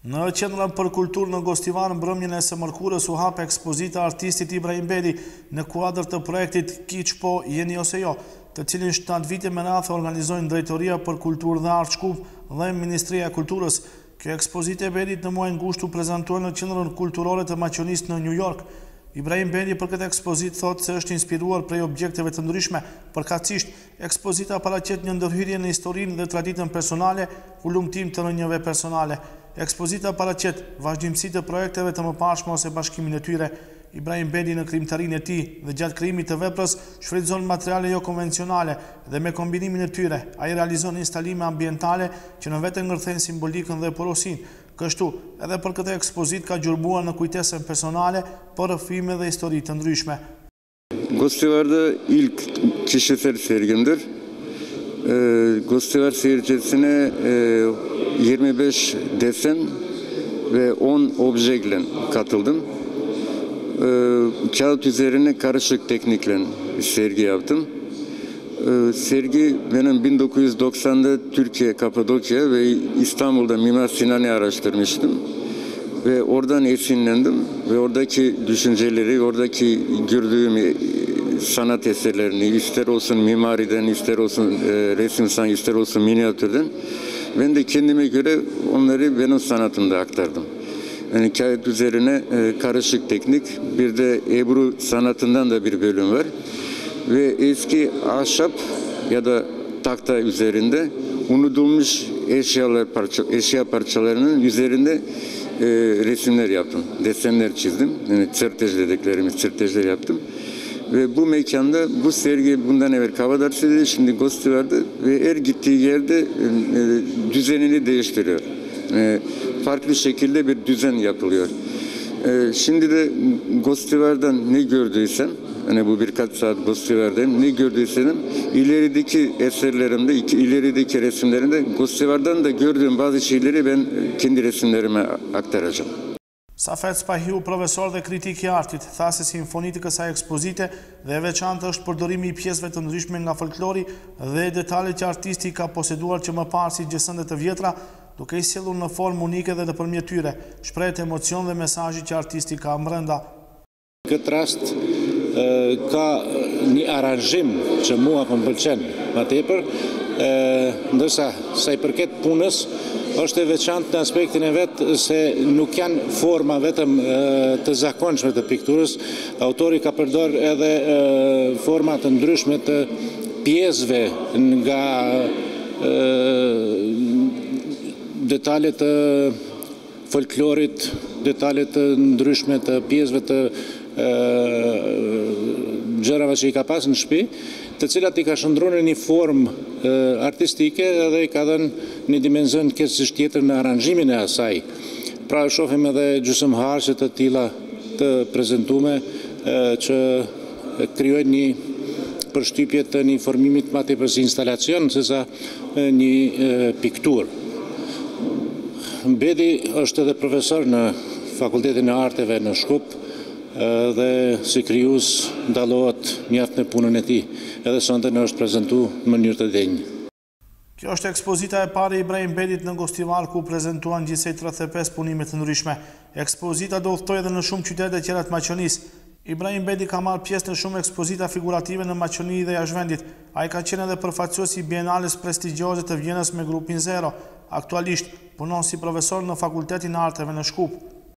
Në Qendrën për Kulturë në Gostivar mbrëmjen e së mërkurës u hap ekspozita artistit Ibrahim Bedi në kuadër të projektit Kiç po jeni ose jo, të cilin 7 vite me radhë organizojnë Drejtoria për Kulturë dhe Art Shkup dhe Ministria e Kulturës. Kjo ekspozitë e Bedit në muajin gusht u prezantuar në Qendrën Kulturore të Maqonisë në New York. Ibrahim Bedi për këtë ekspozitë thotë se është inspiruar prej objekteve të ndryshme, përkatësisht ekspozita paraqet një ndërhyrje në historinë dhe traditën personale, ulumtim të rënjeve personale. Ekspozita paraqet vazhdimsi të projekteve të mëparshme ose bashkimin e tyre. Ibrahim Bedi në krijimtarinë e tij dhe gjatë krijimit të veprës shfrytëzon materiale jo konvencionale dhe me kombinimin e tyre ai realizon instalime ambientale që në vetë ngërthejnë simbolikën dhe porosinë. Kështu, edhe për këtë ekspozitë ka gjurbuar në kujtesën personale për rrëfime dhe histori të ndryshme. Gostivar'da ilk kişisel sergimdir. Gostivar seyircisine 25 desen ve 10 objeyle katıldım. Kağıt üzerine karışık teknikle sergi yaptım. Sergi benim 1990'da Türkiye, Kapadokya ve İstanbul'da Mimar Sinan'ı araştırmıştım. Ve oradan esinlendim ve oradaki düşünceleri, oradaki gördüğüm sanat eserlerini, ister olsun mimariden, ister olsun resimden, ister olsun minyatürden, ben de kendime göre onları benim sanatımda aktardım. Yani kağıt üzerine karışık teknik, bir de Ebru sanatından da bir bölüm var. Ve eski ahşap ya da tahta üzerinde unutulmuş eşya parçalarının üzerinde resimler yaptım, desenler çizdim. Yani çertej dediklerimiz çertejler yaptım. Ve bu mekanda bu sergi bundan evvel Kavadarcı'da, şimdi Gostivar'da ve her gittiği yerde düzenini değiştiriyor. Farklı şekilde bir düzen yapılıyor. Şimdi de Gostivar'dan ne gördüysem, hani bu birkaç saat Gostivar'dayım, ne gördüysem ilerideki eserlerimde, ilerideki resimlerimde Gostivar'dan da gördüğüm bazı şeyleri ben kendi resimlerime aktaracağım. Safet Spahiu, profesor dhe kritik I artit, tha se simfoni të kësaj ekspozite dhe e veçantë është përdorimi I pjesëve të ndryshme nga folklori dhe detalet që artisti ka poseduar që më parë si gjësënde të vjetra, duke I sjellur në formë unike dhe nëpërmjet tyre, shprehet emocion dhe mesazhi që artisti ka brenda. Këtë rast ka një aranzhim që mua më pëlqen më tepër, ndërsa sa I përket punës është e veçantë në aspektin e vetë se nuk janë forma vetëm të zakonshme të pikturës, autori ka përdor edhe forma të ndryshme të pjesëve nga detalet të folklorit, detalet të ndryshme të pjesëve të gjërave që I ka pas në shtëpi, të cilat I ka shndruar në një formë artistike dhe I ka dhënë një dimenzion kësisht tjetër në aranzhimin e asaj. Pra shohim edhe gjysmëharëse të tilla të prezantuara që krijojnë një përshtypje të një formimit më tepër si instalacion sesa një pikturë. Bedi është edhe profesor në Fakultetin e Arteve në Shkup dhe si krijues ndallohet mjaft në punën e tij. Edhe sonte në është prezantuar në mënyrë të denjë. Kjo është ekspozita e parë e Ibrahim Bedit në Gostivar ku prezantuan gjithsej 35 punime të ndryshme. Ekspozita do udhtojë edhe në shumë qytete të tjera të Maqonisë. Ibrahim Bedi ka marrë pjesë në shumë ekspozita figurative në Maqoni dhe jashtvendit. Ai ka qenë edhe përfaqësues I bienales prestigjioze të Vjenës me grupin Zero. Aktualisht punon si profesor në Fakultetin e Arteve në Shkup.